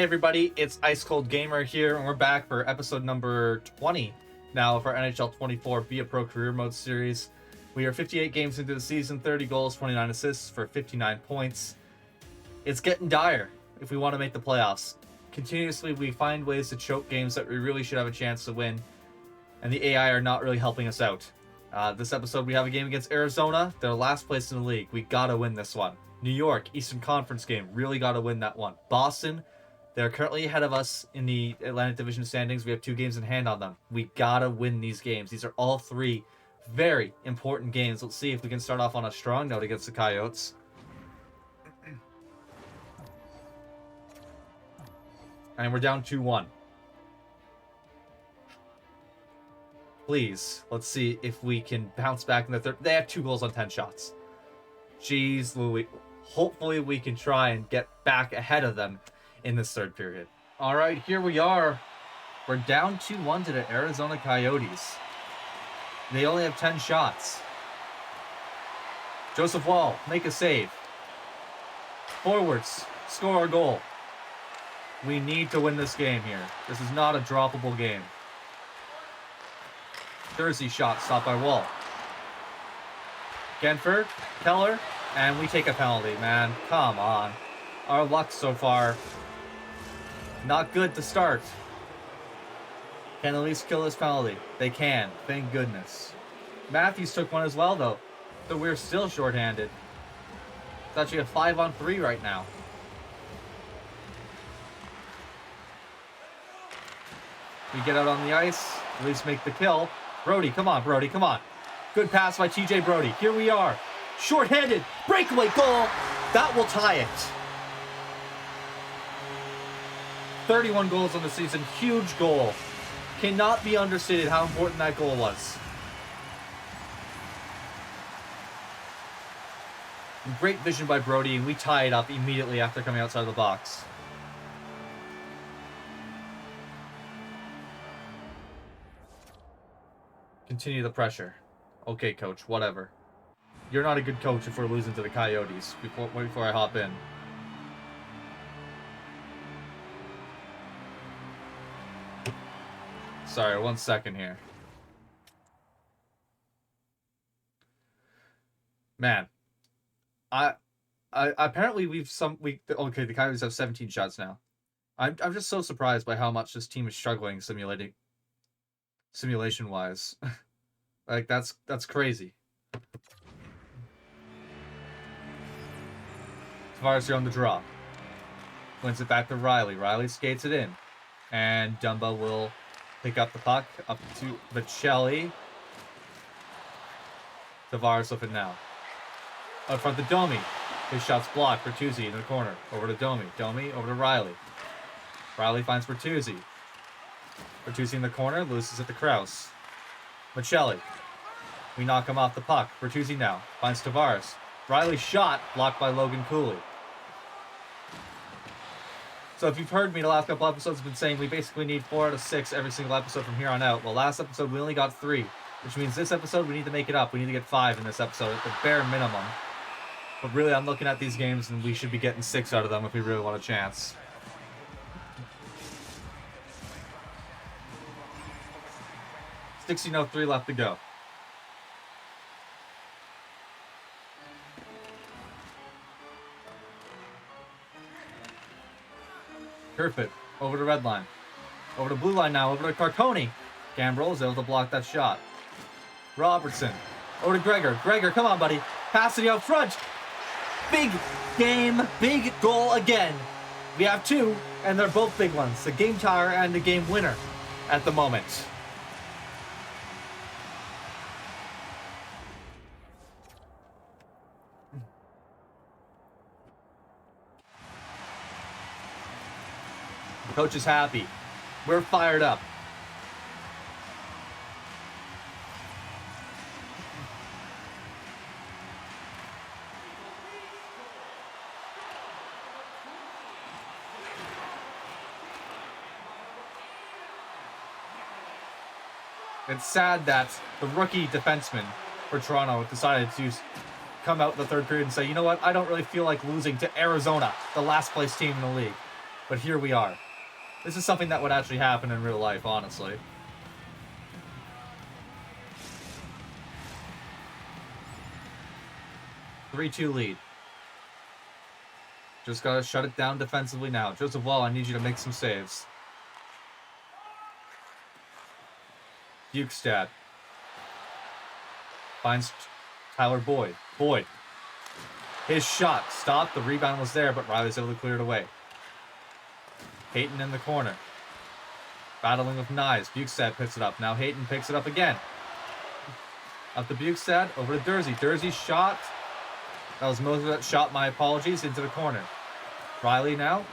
Hey everybody, it's Ice Cold Gamer here, and we're back for episode number 20 now of our NHL 24 Be a Pro Career Mode series. We are 58 games into the season, 30 goals, 29 assists for 59 points. It's getting dire if we want to make the playoffs. Continuously, we find ways to choke games that we really should have a chance to win, and the AI are not really helping us out. This episode, we have a game against Arizona. They're last place in the league. We gotta win this one. New York, Eastern Conference game. Really gotta win that one. Boston, they're currently ahead of us in the Atlantic Division standings. We have 2 games in hand on them. We gotta win these games. These are all 3 very important games. Let's see if we can start off on a strong note against the Coyotes. And we're down 2-1. Please, let's see if we can bounce back in the third. They have 2 goals on 10 shots. Jeez Louis. Hopefully we can try and get back ahead of them in this third period. All right, here we are. We're down 2-1 to the Arizona Coyotes. They only have 10 shots. Joseph Wall, make a save. Forwards, score a goal. We need to win this game here. This is not a droppable game. Thursday shot stopped by Wall. Genford, Keller, and we take a penalty, man. Come on. Our luck so far, not good to start. Can at least kill this penalty. They can, thank goodness. Matthews took one as well, though. So we're still shorthanded. It's actually a 5-on-3 right now. We get out on the ice, at least make the kill. Brody, come on, Brody, come on. Good pass by TJ Brody. Here we are. Shorthanded, breakaway goal. That will tie it. 31 goals on the season, huge goal. Cannot be understated how important that goal was. Great vision by Brody, and we tie it up immediately after coming outside of the box. Continue the pressure. Okay, coach, whatever. You're not a good coach if we're losing to the Coyotes. Before I hop in. Sorry, 1 second here. Man, I apparently okay, the Coyotes have 17 shots now. I'm just so surprised by how much this team is struggling simulation wise. Like that's crazy. Tavares here on the draw. Wins it back to Riley. Riley skates it in. And Dumba will pick up the puck up to Michelli. Tavares with it now. Up front to Domi. His shot's blocked. Bertuzzi in the corner. Over to Domi. Domi over to Riley. Riley finds Bertuzzi. Bertuzzi in the corner. Loses it to Kraus. Michelli. We knock him off the puck. Bertuzzi now. Finds Tavares. Riley's shot blocked by Logan Cooley. So if you've heard me the last couple episodes, I've been saying we basically need 4 out of 6 every single episode from here on out. Well, last episode we only got 3, which means this episode we need to make it up. We need to get 5 in this episode at the bare minimum. But really, I'm looking at these games and we should be getting 6 out of them if we really want a chance. .3 left to go. Kerfoot, over to red line. Over to blue line now, over to Carconi. Gambrel is able to block that shot. Robertson, over to Gregor. Gregor, come on, buddy. Passing out front. Big game, big goal again. We have 2, and they're both big ones. The game tire and the game winner at the moment. Coach is happy. We're fired up. It's sad that the rookie defenseman for Toronto decided to come out in the third period and say, you know what, I don't really feel like losing to Arizona, the last place team in the league. But here we are. This is something that would actually happen in real life, honestly. (3-2) lead. Just gotta shut it down defensively now. Joseph Wall, I need you to make some saves. Bukestad finds Tyler Boyd. Boyd. His shot stopped. The rebound was there, but Riley's able to clear it away. Hayton in the corner. Battling with Nyes. Bukestad picks it up. Now Hayton picks it up again. Up to Bukestad. Over to Dursey. Dursey's shot. That was Moses' shot, my apologies, into the corner. Riley now.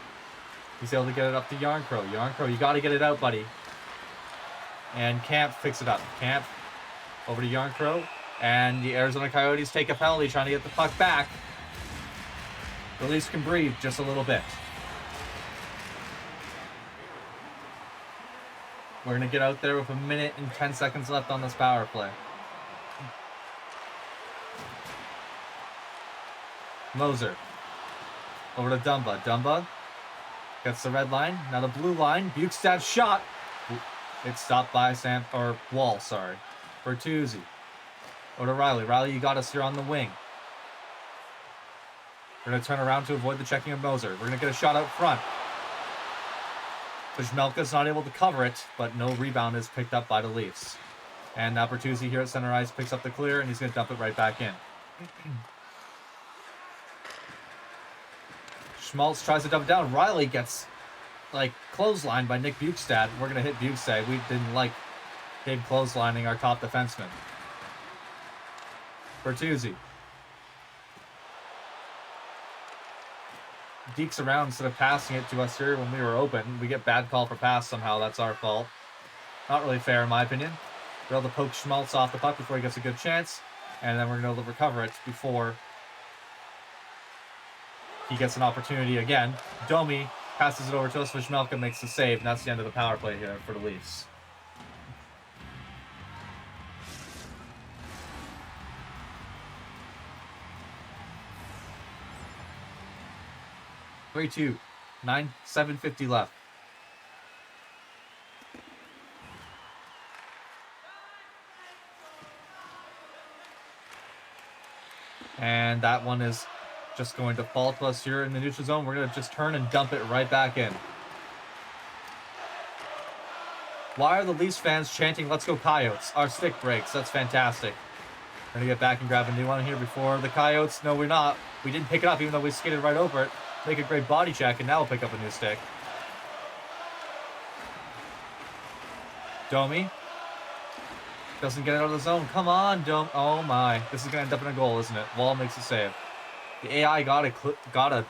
He's able to get it up to Yarncrow. Yarncrow, you got to get it out, buddy. And Camp picks it up. Camp over to Yarncrow. And the Arizona Coyotes take a penalty trying to get the puck back. The Leafs can breathe just a little bit. We're going to get out there with 1 minute and 10 seconds left on this power play. Moser. Over to Dumba. Dumba gets the red line. Now the blue line. Bukestad shot. It's stopped by Wall, sorry. Bertuzzi. Over to Riley. Riley, you got us here on the wing. We're going to turn around to avoid the checking of Moser. We're going to get a shot out front. Vizmelka's not able to cover it, but no rebound is picked up by the Leafs. And now Bertuzzi here at center ice picks up the clear, and he's going to dump it right back in. Schmaltz tries to dump it down. Riley gets, clotheslined by Nick Bukestad. We're going to hit Bukestad. We didn't like him clotheslining our top defenseman. Bertuzzi. Dekes around instead of passing it to us here when we were open. We get bad call for pass somehow. That's our fault. Not really fair in my opinion. We're able to poke Schmaltz off the puck before he gets a good chance. And then we're going to recover it before he gets an opportunity again. Domi passes it over to us. Vizmelka makes the save. And that's the end of the power play here for the Leafs. (3-2). 7:50 left. And that one is just going to fall to us here in the neutral zone. We're going to just turn and dump it right back in. Why are the Leafs fans chanting, "Let's go Coyotes"? Our stick breaks. That's fantastic. We're going to get back and grab a new one here before the Coyotes. No, we're not. We didn't pick it up even though we skated right over it. Make a great body check, and now we'll pick up a new stick. Domi doesn't get it out of the zone. Come on, Domi. Oh my. This is going to end up in a goal, isn't it? Wall makes a save. The AI gotta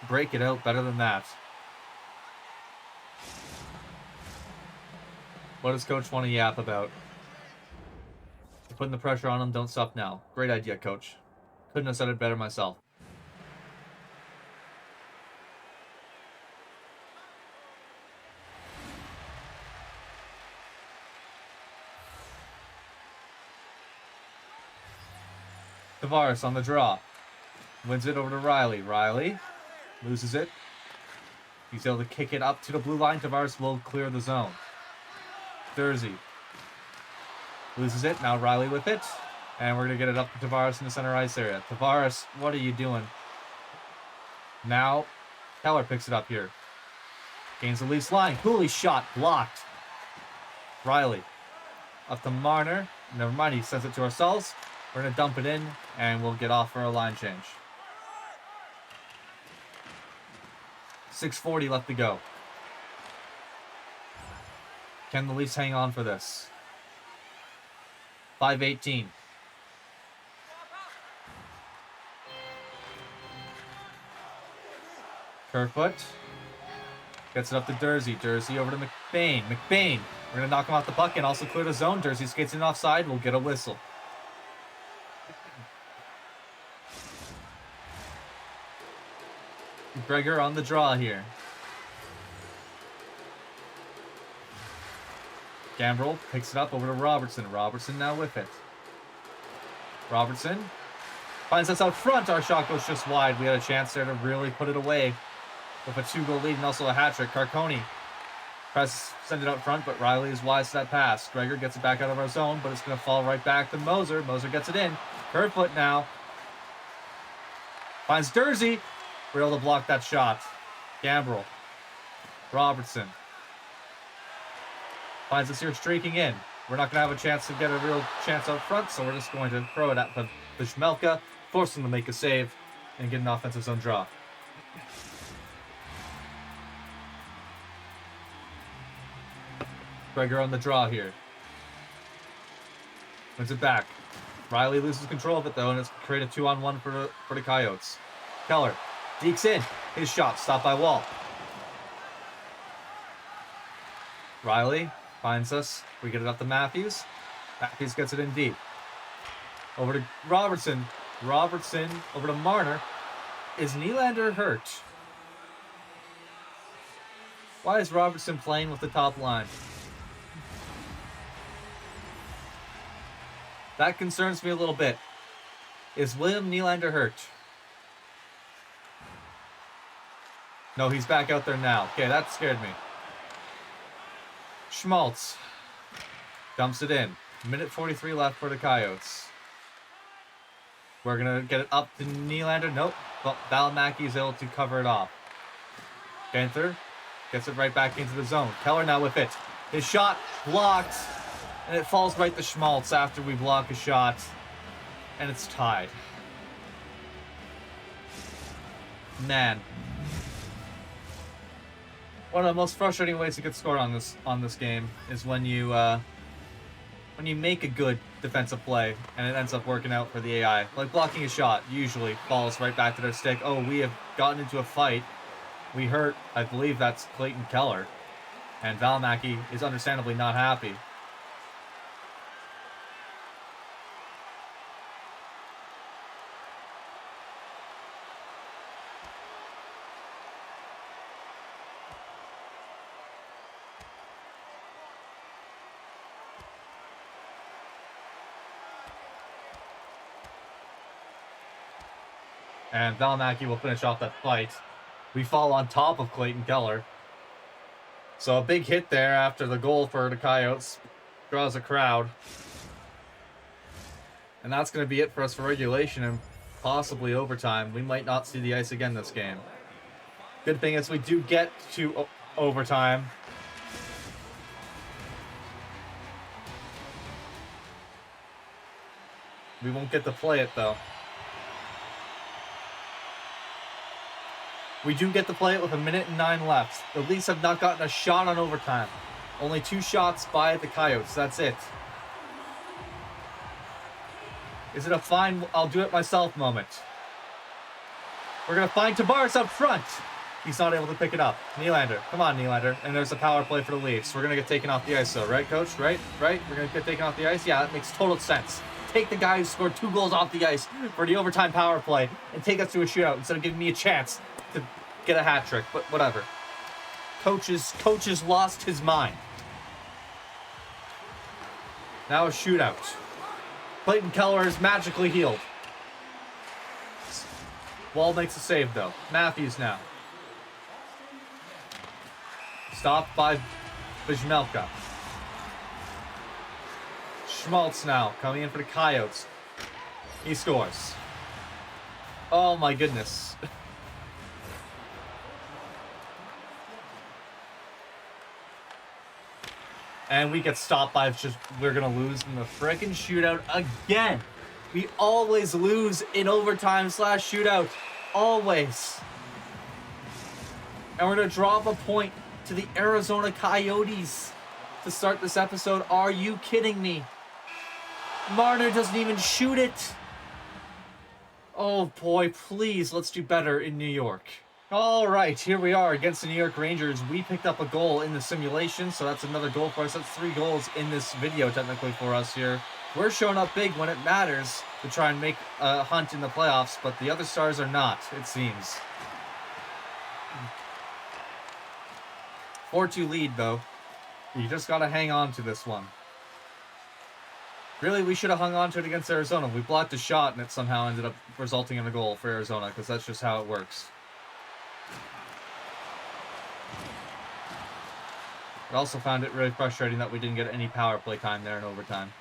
break it out better than that. What does Coach want to yap about? Putting the pressure on him, don't stop now. Great idea, Coach. Couldn't have said it better myself. Tavares on the draw. Wins it over to Riley. Riley loses it. He's able to kick it up to the blue line. Tavares will clear the zone. Dursey loses it. Now Riley with it. And we're going to get it up to Tavares in the center ice area. Tavares, what are you doing? Now Keller picks it up here. Gains the Leafs line. Cooley shot. Blocked. Riley up to Marner. Never mind. He sends it to ourselves. We're going to dump it in, and we'll get off for a line change. 6:40 left to go. Can the Leafs hang on for this? 5:18. Kerfoot gets it up to Dursey. Dursey over to McBain. McBain. We're going to knock him off the puck and also clear the zone. Dursey skates in offside. We'll get a whistle. Gregor on the draw here. Gambrel picks it up over to Robertson. Robertson now with it. Robertson finds us out front. Our shot goes just wide. We had a chance there to really put it away. with a 2-goal lead and also a hat trick. Carconi tries to send it out front, but Riley is wise to that pass. Gregor gets it back out of our zone, but it's going to fall right back to Moser. Moser gets it in. Kerfoot now finds Dursey. We're able to block that shot. Gambrel. Robertson finds us here streaking in. We're not going to have a chance to get a real chance out front, so we're just going to throw it at Vishmelka, force him to make a save, and get an offensive zone draw. Gregor on the draw here. Wins it back. Riley loses control of it, though, and it's created 2-on-1 for the Coyotes. Keller dekes in. His shot stopped by Wall. Riley finds us. We get it up to Matthews. Matthews gets it in deep. Over to Robertson. Robertson over to Marner. Is Nylander hurt? Why is Robertson playing with the top line? That concerns me a little bit. Is William Nylander hurt? No, he's back out there now. Okay, that scared me. Schmaltz dumps it in. Minute 43 left for the Coyotes. We're going to get it up to Nylander. Nope. But Valimaki is able to cover it off. Ganther gets it right back into the zone. Keller now with it. His shot blocked. And it falls right to Schmaltz after we block a shot. And it's tied. Man. One of the most frustrating ways to get scored on this game is when you make a good defensive play and it ends up working out for the AI. Like blocking a shot usually falls right back to their stick. Oh, we have gotten into a fight. We hurt, I believe that's Clayton Keller. And Valimaki is understandably not happy. And Valimaki will finish off that fight. We fall on top of Clayton Keller. So a big hit there after the goal for the Coyotes. Draws a crowd. And that's going to be it for us for regulation and possibly overtime. We might not see the ice again this game. Good thing is we do get to overtime. We won't get to play it though. We do get to play it with 1:09 left. The Leafs have not gotten a shot on overtime. Only 2 shots by the Coyotes. That's it. Is it a fine, I'll do it myself moment? We're going to find Tavares up front. He's not able to pick it up. Nylander. Come on, Nylander. And there's a power play for the Leafs. We're going to get taken off the ice though, right, Coach? Right? We're going to get taken off the ice? Yeah, that makes total sense. Take the guy who scored 2 goals off the ice for the overtime power play and take us to a shootout instead of giving me a chance to get a hat trick, but whatever. Coach has lost his mind. Now a shootout. Clayton Keller is magically healed. Wall makes a save though. Matthews now. Stopped by Vizmelka. Schmaltz now coming in for the Coyotes. He scores. Oh my goodness. And we get stopped by we're going to lose in the frickin' shootout again. We always lose in overtime / shootout. Always. And we're going to drop a point to the Arizona Coyotes to start this episode. Are you kidding me? Marner doesn't even shoot it. Oh boy, please, let's do better in New York. All right, here we are against the New York Rangers. We picked up a goal in the simulation, so that's another goal for us. That's 3 goals in this video, technically, for us here. We're showing up big when it matters to try and make a hunt in the playoffs, but the other Stars are not, it seems. 4-2 lead, though. You just got to hang on to this one. Really, we should have hung on to it against Arizona. We blocked a shot, and it somehow ended up resulting in a goal for Arizona, because that's just how it works. I also found it really frustrating that we didn't get any power play time there in overtime.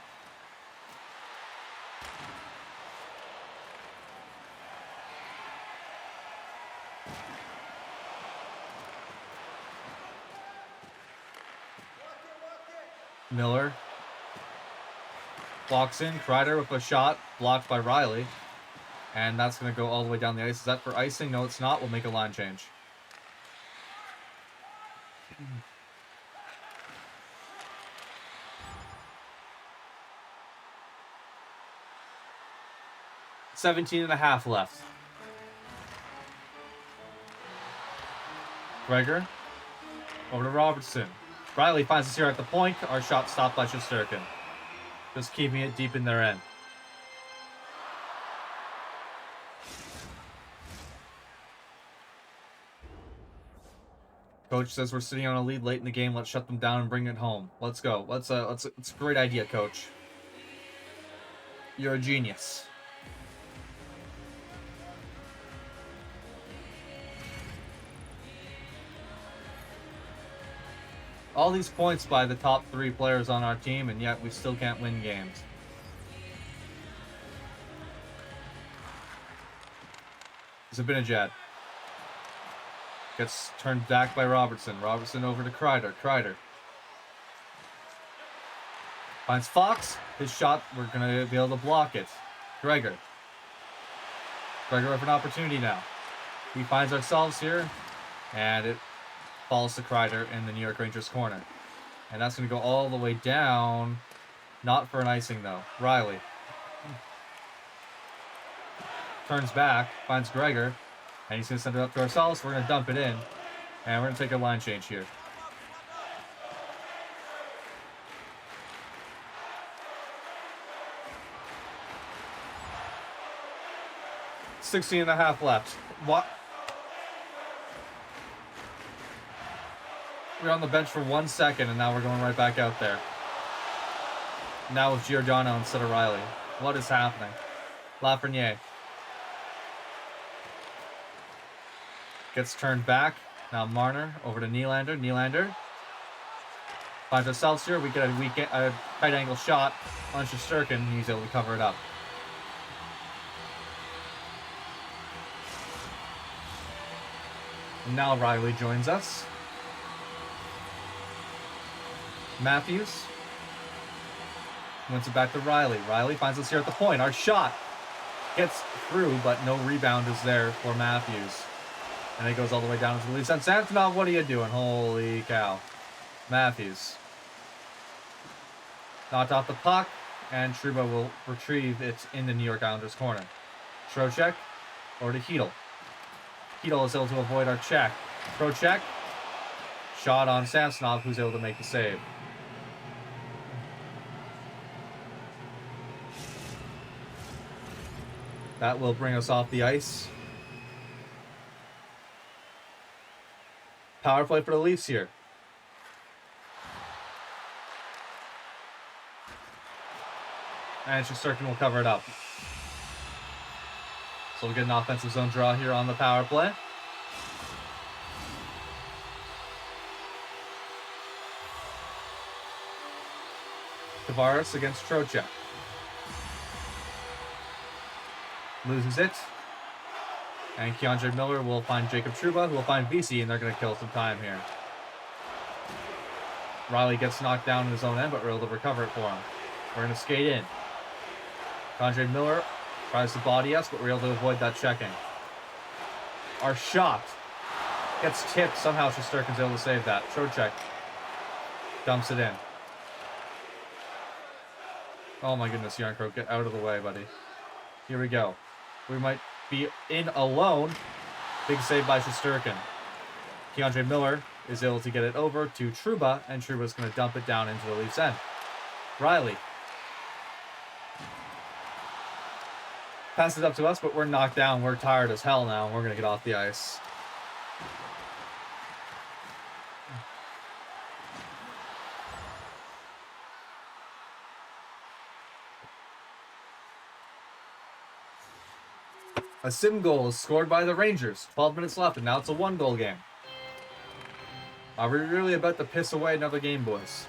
Miller walks in. Kreider with a shot blocked by Riley. And that's going to go all the way down the ice. Is that for icing? No, it's not. We'll make a line change. $17.5 left. Gregor over to Robertson. Riley finds us here at the point. Our shot stopped by Shesterkin. Just keeping it deep in their end. Coach says we're sitting on a lead late in the game. Let's shut them down and bring it home. Let's go. It's a great idea, Coach. You're a genius. All these points by the top 3 players on our team, and yet we still can't win games. Zibanejad gets turned back by Robertson. Robertson over to Kreider. Kreider finds Fox. His shot, we're going to be able to block it. Gregor with an opportunity now. We finds ourselves here, and it falls to Kreider in the New York Rangers corner. And that's going to go all the way down. Not for an icing, though. Riley turns back, finds Gregor, and he's going to send it up to ourselves. We're going to dump it in, and we're going to take a line change here. $16.5 left. What? We're on the bench for 1 second, and now we're going right back out there. Now with Giordano instead of Riley. What is happening? Lafreniere gets turned back. Now Marner over to Nylander. Nylander finds ourselves here. We get a tight angle shot on Shesterkin, and he's able to cover it up. And now Riley joins us. Matthews wins it back to Riley. Riley finds us here at the point. Our shot gets through, but no rebound is there for Matthews. And it goes all the way down to the lead. Samsonov, what are you doing? Holy cow. Matthews knocked off the puck, and Trouba will retrieve it in the New York Islanders corner. Trocheck over to Hedl. Hedl is able to avoid our check. Trocheck shot on Samsonov, who's able to make the save. That will bring us off the ice. Power play for the Leafs here. And Shesterkin will cover it up. So we'll get an offensive zone draw here on the power play. Tavares against Trocheck. Loses it. And Keandre Miller will find Jacob Trouba, who will find VC, and they're going to kill some time here. Riley gets knocked down in his own end, but we're able to recover it for him. We're going to skate in. Keandre Miller tries to body us, but we're able to avoid that checking. Our shot gets tipped. Somehow Shesterkin's able to save that. Trocheck dumps it in. Oh my goodness, Yarncrow, get out of the way, buddy. Here we go. We might be in alone. Big save by Shesterkin. Keandre Miller is able to get it over to Trouba, and Trouba's going to dump it down into the Leafs' end. Riley passes up to us, but we're knocked down. We're tired as hell now, and we're going to get off the ice. A sim goal is scored by the Rangers. 12 minutes left, and now it's a 1-goal game. Are we really about to piss away another game, boys?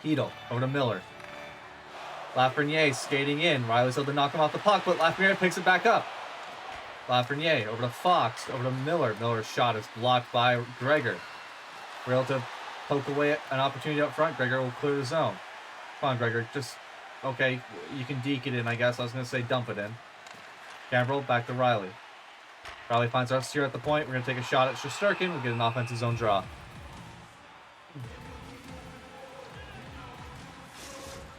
Hedel over to Miller. Lafreniere skating in. Riley's able to knock him off the puck, but Lafreniere picks it back up. Lafreniere over to Fox, over to Miller. Miller's shot is blocked by Gregor. We're able to poke away an opportunity up front. Gregor will clear the zone. Come on, Gregor. Just, okay, you can deke it in, I guess. I was going to say dump it in. Gambrel back to Riley. Riley finds us here at the point. We're going to take a shot at Shesterkin. We'll get an offensive zone draw.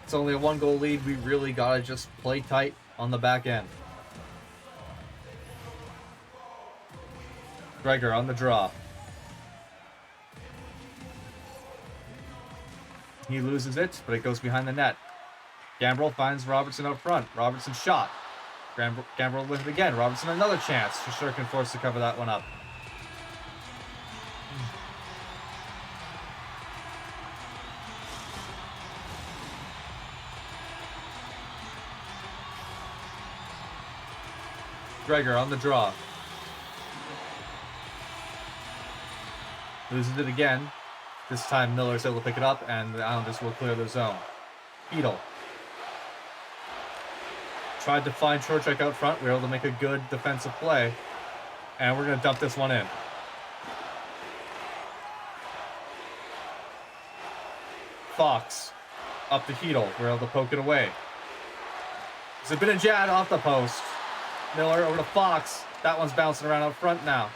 It's only a 1-goal lead. We really got to just play tight on the back end. Gregor on the draw. He loses it, but it goes behind the net. Gambrel finds Robertson up front. Robertson shot. Gambrel with it again. Robertson another chance. Shesterkin forced to cover that one up. Gregor on the draw. Loses it again. This time Miller's able to pick it up, and the Islanders will clear the zone. Hedel. Tried to find Trocheck out front. We were able to make a good defensive play. And we're going to dump this one in. Fox. Up to Hedel. We're able to poke it away. Zibanejad off the post. Miller over to Fox. That one's bouncing around out front now.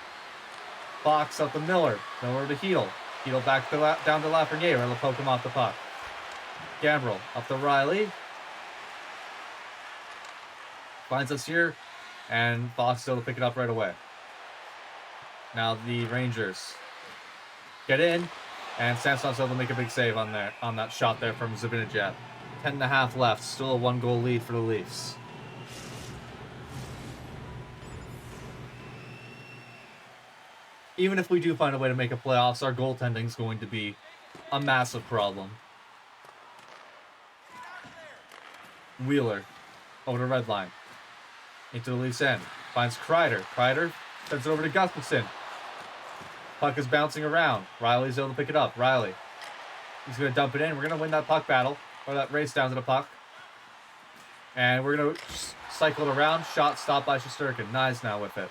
Fox up to Miller. Miller to Hedel. Hedel back down to Lafreniere. We're able to poke him off the puck. Gambrel up to Riley. Finds us here. And Fox is able to pick it up right away. Now the Rangers get in. And Samson's able to make a big save on that shot there from Zibanejad. 10.5 left. Still a 1-goal lead for the Leafs. Even if we do find a way to make a playoffs, our goaltending is going to be a massive problem. Wheeler over to red line. Into the Leafs end. Finds Kreider. Kreider sends it over to Gustafsson. Puck is bouncing around. Riley's able to pick it up. Riley. He's going to dump it in. We're going to win that puck battle. Or that race down to the puck. And we're going to cycle it around. Shot stopped by Shesterkin. Nyes now with it.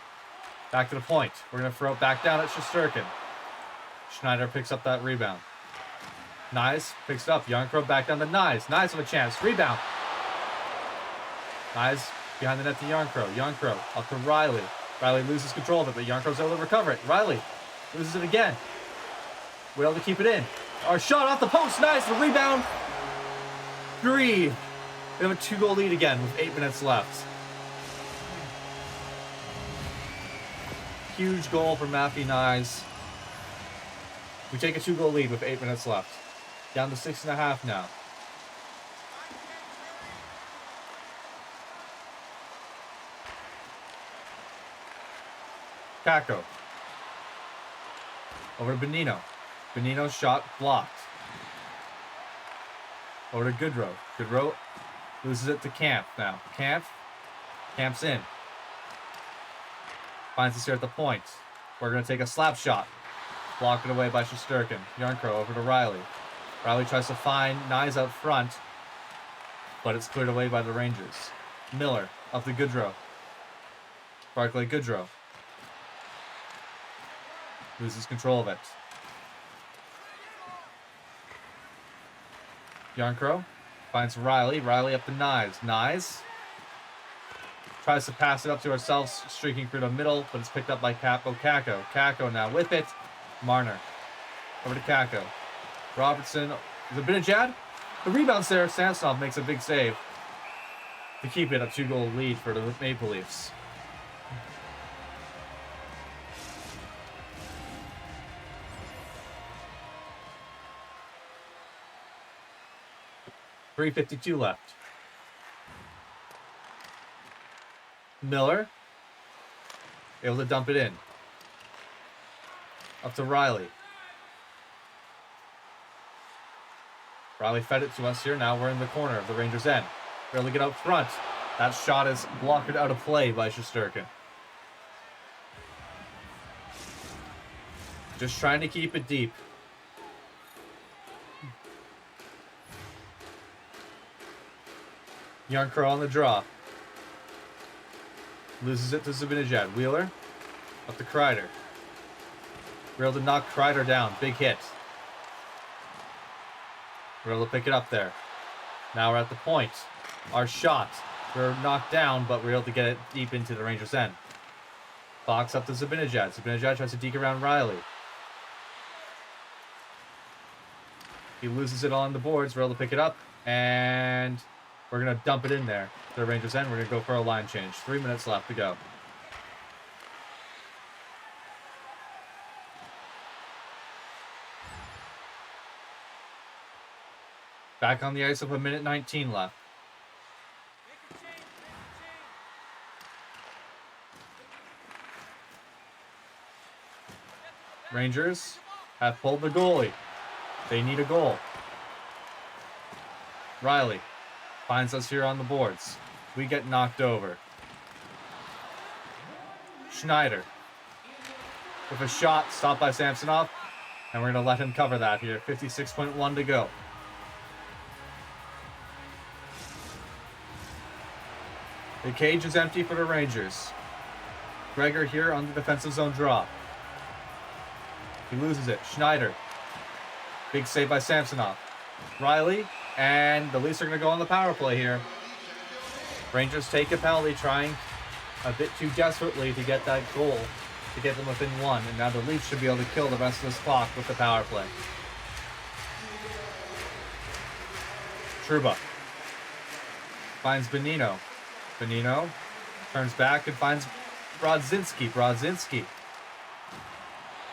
Back to the point. We're going to throw it back down at Shesterkin. Schneider picks up that rebound. Nyes picks it up. Yarncrow back down to Nyes. Nyes with a chance. Rebound. Nyes behind the net to Yarncrow. Yarncrow up to Riley. Riley loses control of it, but Yarncrow's able to recover it. Riley loses it again. We're able to keep it in. Our shot off the post. Nice. The rebound. Breathe. We have a 2-goal lead again with 8 minutes left. Huge goal for Matthew Nyes. We take a 2-goal lead with 8 minutes left. Down to 6.5 now. Kakko. Over to Bonino. Bonino's shot blocked. Over to Goodrow. Goodrow loses it to Camp now. Camp's in. Finds us here at the point. We're going to take a slap shot. Blocked it away by Shesterkin. Yarncrow over to Riley. Riley tries to find Nyes out front, but it's cleared away by the Rangers. Miller up to Goodrow. Barclay Goodrow. Loses control of it. Yarncrow finds Riley. Riley up to Nyes. Nyes tries to pass it up to ourselves, streaking through the middle, but it's picked up by Kakko. Kakko now with it. Marner. Over to Kakko. Robertson. Zibanejad. The rebound's there. Samsonov makes a big save to keep it a 2-goal lead for the Maple Leafs. .352 left. Miller able to dump it in. Up to Riley. Riley fed it to us here. Now we're in the corner of the Rangers' end. We're able to get out front. That shot is blocked out of play by Shesterkin. Just trying to keep it deep. Yarncrow on the draw. Loses it to Zibanejad. Wheeler. Up to Kreider. We're able to knock Kreider down. Big hit. We're able to pick it up there. Now we're at the point. Our shot. We're knocked down, but we're able to get it deep into the Rangers' end. Box up to Zibanejad. Zibanejad tries to deke around Riley. He loses it on the boards. We're able to pick it up. And we're going to dump it in there to the Rangers' end. We're going to go for a line change. 3 minutes left to go. Back on the ice with 1:19 left. Rangers have pulled the goalie. They need a goal. Riley finds us here on the boards. We get knocked over. Schneider with a shot stopped by Samsonov. And we're going to let him cover that here. 56.1 to go. The cage is empty for the Rangers. Gregor here on the defensive zone draw. He loses it. Schneider. Big save by Samsonov. Riley. And the Leafs are going to go on the power play here. Rangers take a penalty, trying a bit too desperately to get that goal, to get them within one. And now the Leafs should be able to kill the rest of this clock with the power play. Trouba finds Bonino. Bonino turns back and finds Brodzinski. Brodzinski.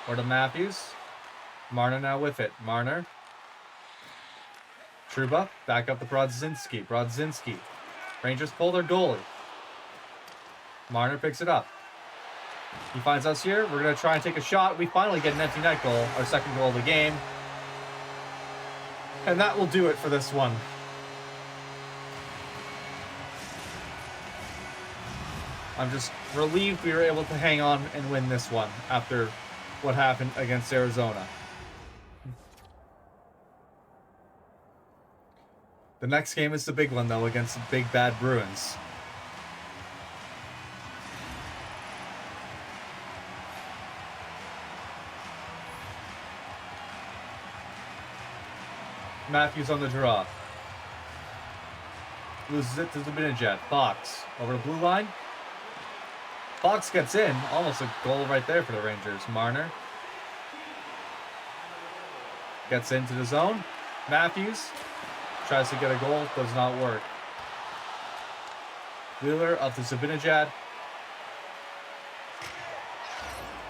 Or to Matthews. Marner now with it. Marner. Trouba. Back up to Brodzinski. Brodzinski. Rangers pull their goalie. Marner picks it up. He finds us here. We're going to try and take a shot. We finally get an empty net goal. Our second goal of the game. And that will do it for this one. I'm just relieved we were able to hang on and win this one after what happened against Arizona. The next game is the big one, though, against the big bad Bruins. Matthews on the draw. Loses it to Zibanejad. Fox over the blue line. Fox gets in. Almost a goal right there for the Rangers. Marner gets into the zone. Matthews tries to get a goal. Does not work. Wheeler up to Zibanejad.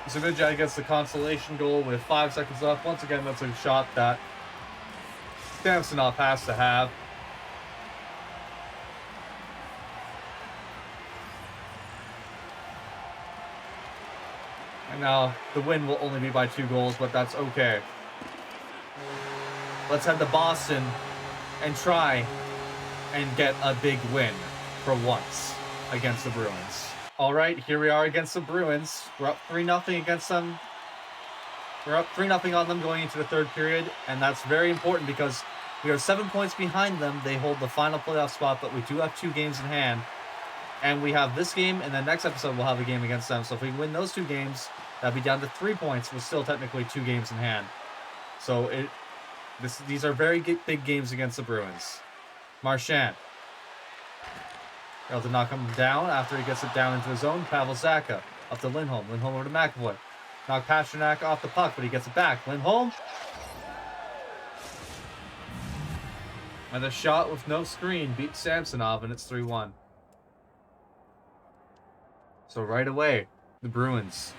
Zibanejad gets the consolation goal with 5 seconds left. Once again, that's a shot that Samsonov has to have. And now the win will only be by 2 goals, but that's okay. Let's head to Boston and try and get a big win for once against the Bruins. All right, here we are against the Bruins. We're up 3-0 against them. We're up 3-0 on them going into the third period, and that's very important because we are 7 points behind them. They hold the final playoff spot, but we do have 2 games in hand. And we have this game, and then next episode we'll have a game against them. So if we win those 2 games, that'd be down to 3 points with still technically 2 games in hand. So these are very big games against the Bruins. Marchand. Able to knock him down after he gets it down into his zone. Pavel Zacha up to Lindholm. Lindholm over to McAvoy. Knock Pasternak off the puck, but he gets it back. Lindholm. And the shot with no screen beats Samsonov, and it's 3-1. So right away, the Bruins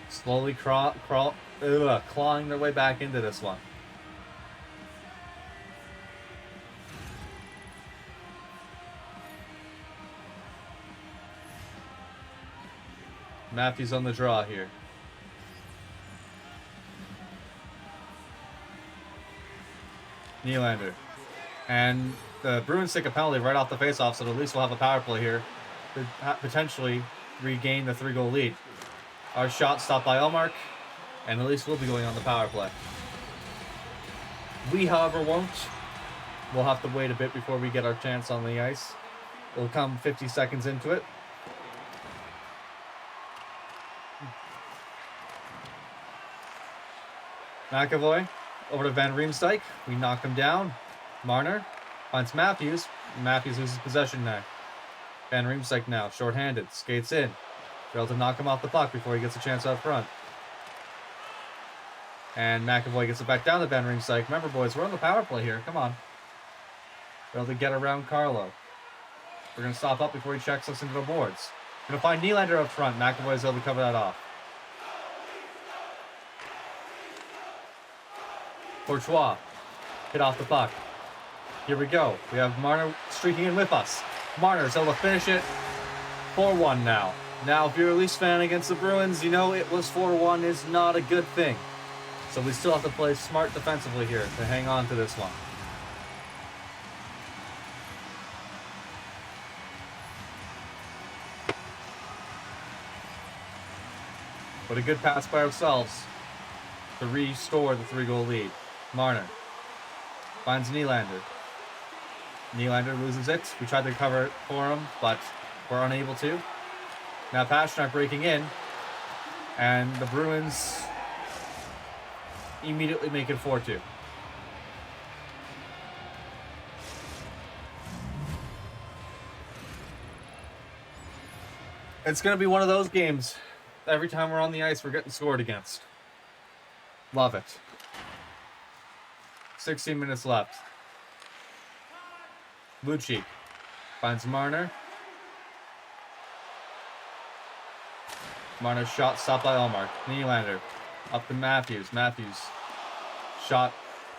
slowly clawing their way back into this one. Matthews on the draw here. Nylander. And the Bruins take a penalty right off the faceoff, so the Leafs will have a power play here to potentially regain the 3-goal lead. Our shot stopped by Ullmark. And at least we'll be going on the power play. We, however, won't. We'll have to wait a bit before we get our chance on the ice. We'll come 50 seconds into it. McAvoy over to Van Riemsdyk. We knock him down. Marner finds Matthews. Matthews loses possession now. Van Riemsdyk now, shorthanded, skates in. We're able to knock him off the puck before he gets a chance out front. And McAvoy gets it back down to Van Riemsdyk. Remember, boys, we're on the power play here. Come on. We're able to get around Carlo. We're going to stop up before he checks us into the boards. Going to find Nylander up front. McAvoy is able to cover that off. Courtois hit off the puck. Here we go. We have Marner streaking in with us. Marner's able to finish it. 4-1 now. Now, if you're a Leafs fan against the Bruins, you know it was 4-1 is not a good thing. So we still have to play smart defensively here to hang on to this one. But a good pass by ourselves to restore the 3-goal lead. Marner finds Nylander. Nylander loses it. We tried to cover it for him, but we're unable to. Now Pastrnak breaking in, and the Bruins immediately make it 4-2. It's going to be one of those games. Every time we're on the ice, we're getting scored against. Love it. 16 minutes left. Lucci finds Marner. Marner's shot stopped by Ullmark. Nylander up to Matthews. Matthews shot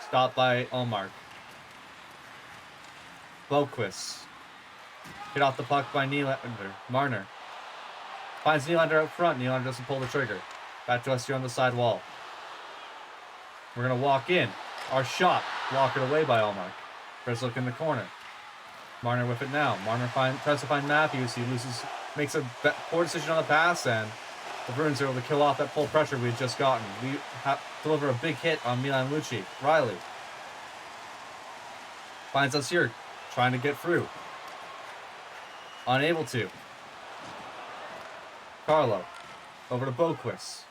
stopped by Ullmark. Boquist hit off the puck by Nylander. Marner finds Nylander up front. Nylander doesn't pull the trigger. Back to us here on the side wall. We're going to walk in. Our shot blocked away by Ullmark. First look in the corner. Marner with it now. Marner tries to find Matthews. He makes a poor decision on the pass, and the Bruins are able to kill off that full pressure we had just gotten. We deliver a big hit on Milan Lucic. Riley finds us here, trying to get through. Unable to. Carlo over to Boquist.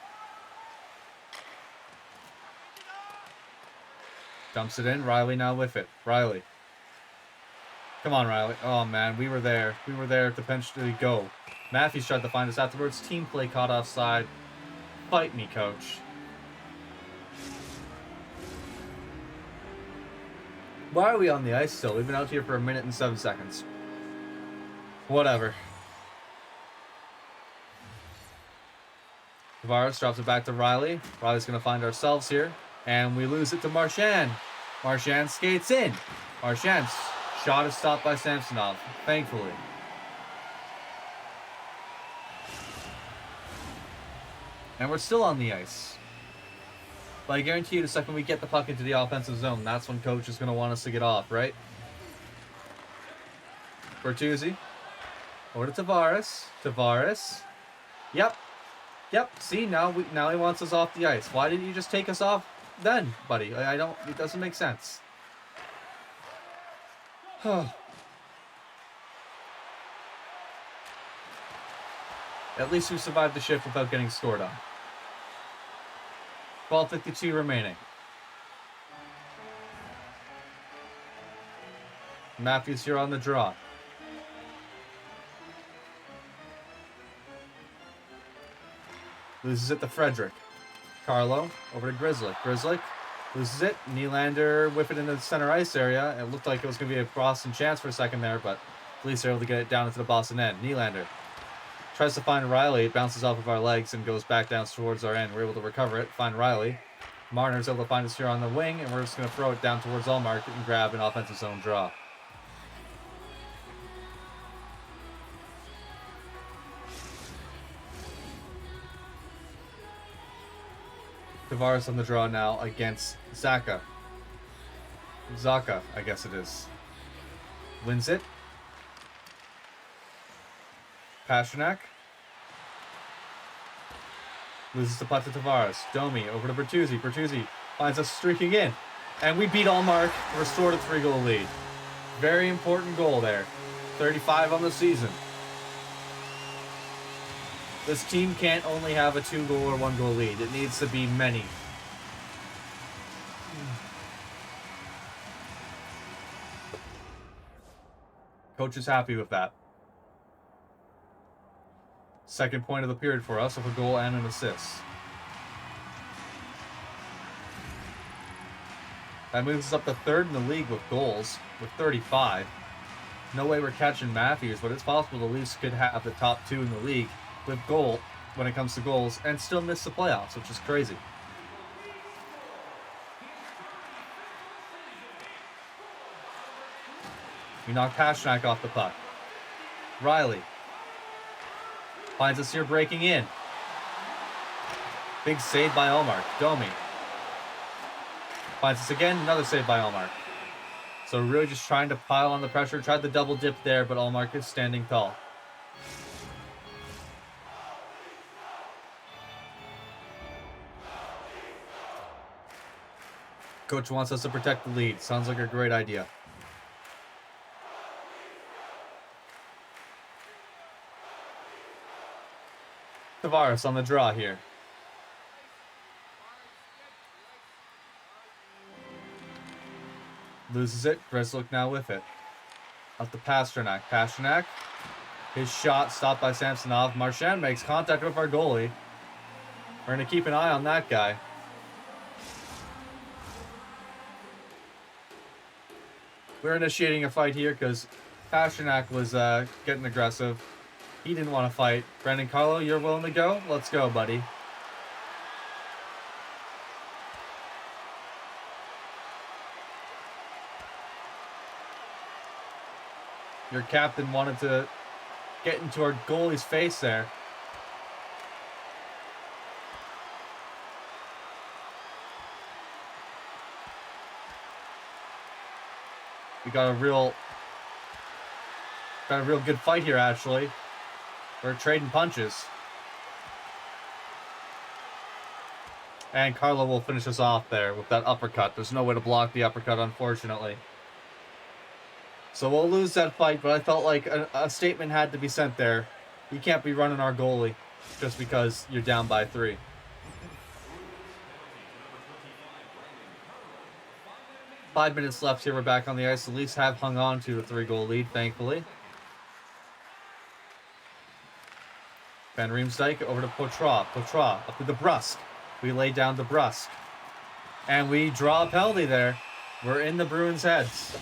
Dumps it in. Riley now with it. Riley. Come on, Riley. Oh, man. We were there. We were there to potentially go. Matthews tried to find us afterwards. Team play caught offside. Fight me, coach. Why are we on the ice still? We've been out here for 1 minute and 7 seconds. Whatever. Tavares drops it back to Riley. Riley's going to find ourselves here. And we lose it to Marchand. Marchand skates in. Marchand's shot is stopped by Samsonov, thankfully. And we're still on the ice. But I guarantee you the second we get the puck into the offensive zone, that's when coach is going to want us to get off, right? Bertuzzi. Over to Tavares. Tavares. Yep. See, now he wants us off the ice. Why didn't you just take us off then, buddy? I don't. It doesn't make sense. At least we survived the shift without getting scored on. 12:52 remaining. Matthews here on the draw. Loses it to Frederick. Carlo over to Grizzly. Grizzly loses it. Nylander whip it into the center ice area. It looked like it was going to be a Boston chance for a second there, but police are able to get it down into the Boston end. Nylander tries to find Riley. It bounces off of our legs and goes back down towards our end. We're able to recover it, find Riley. Marner's able to find us here on the wing, and we're just going to throw it down towards Ullmark and grab an offensive zone draw. Tavares on the draw now against Zaka. Zaka, I guess it is. Wins it. Pastrnak. Loses the puck to Tavares. Domi over to Bertuzzi. Bertuzzi finds us streaking in. And we beat Allmark to restore the 3-goal lead. Very important goal there. 35 on the season. This team can't only have a 2-goal or 1-goal lead. It needs to be many. Coach is happy with that. Second point of the period for us with a goal and an assist. That moves us up to third in the league with goals, with 35. No way we're catching Matthews, but it's possible the Leafs could have the top 2 in the league with goal when it comes to goals and still miss the playoffs, which is crazy. We knock Pastrnak off the puck. Riley finds us here breaking in. Big save by Allmark. Domi finds us again. Another save by Allmark. So really just trying to pile on the pressure. Tried the double dip there, but Allmark is standing tall. Coach wants us to protect the lead. Sounds like a great idea. Tavares on the draw here. Loses it. Grzelcyk now with it. Up to Pastrnak. Pastrnak. His shot stopped by Samsonov. Marchand makes contact with our goalie. We're going to keep an eye on that guy. We're initiating a fight here because Pastrnak was getting aggressive. He didn't want to fight. Brandon Carlo, you're willing to go? Let's go, buddy. Your captain wanted to get into our goalie's face there. We got a real good fight here, actually. We're trading punches. And Carlo will finish us off there with that uppercut. There's no way to block the uppercut, unfortunately. So we'll lose that fight, but I felt like a statement had to be sent there. You can't be running our goalie just because you're down by 3. Five minutes left here. We're back on the ice. The Leafs have hung on to the 3-goal lead, thankfully. Van Riemsdyk over to Poitras. Poitras up to DeBrusk. We lay down DeBrusk. And we draw a penalty there. We're in the Bruins' heads.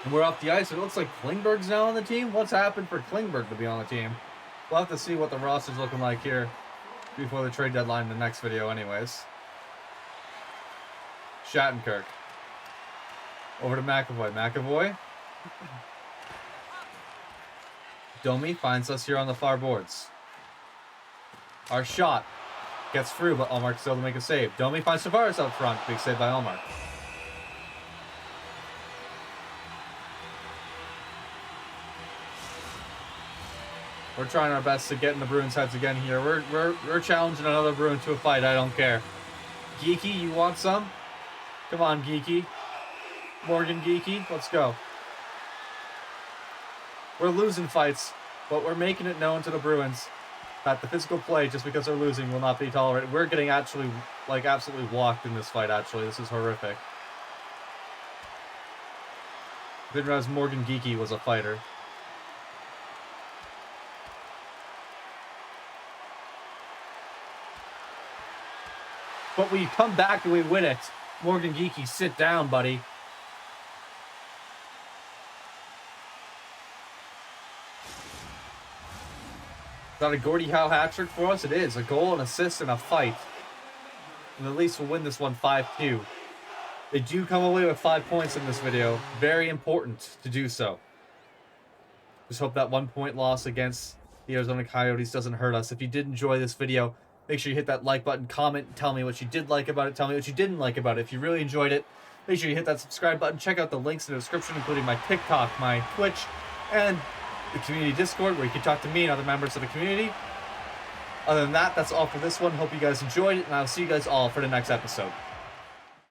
And we're off the ice. It looks like Klingberg's now on the team. What's happened for Klingberg to be on the team? We'll have to see what the roster's looking like here before the trade deadline in the next video anyways. Shattenkirk. Over to McAvoy. McAvoy. Domi finds us here on the far boards. Our shot gets through, but Allmark still to make a save. Domi finds Tavares out front. Big save by Allmark. We're trying our best to get in the Bruins' heads again here. We're challenging another Bruin to a fight. I don't care. Geeky, you want some? Come on, Geeky. Morgan Geeky, let's go. We're losing fights, but we're making it known to the Bruins that the physical play, just because they're losing, will not be tolerated. We're getting absolutely walked in this fight, actually. This is horrific. Didn't realize Morgan Geeky was a fighter. But we come back and we win it. Morgan Geeky, sit down, buddy. Is that a Gordie Howe hat trick for us? It is. A goal, an assist, and a fight. And the Leafs will win this one 5-2. They do come away with 5 points in this video. Very important to do so. Just hope that 1 point loss against the Arizona Coyotes doesn't hurt us. If you did enjoy this video, make sure you hit that like button, comment, and tell me what you did like about it. Tell me what you didn't like about it. If you really enjoyed it, make sure you hit that subscribe button. Check out the links in the description, including my TikTok, my Twitch, and the community Discord, where you can talk to me and other members of the community. Other than that, that's all for this one. Hope you guys enjoyed it, and I'll see you guys all for the next episode.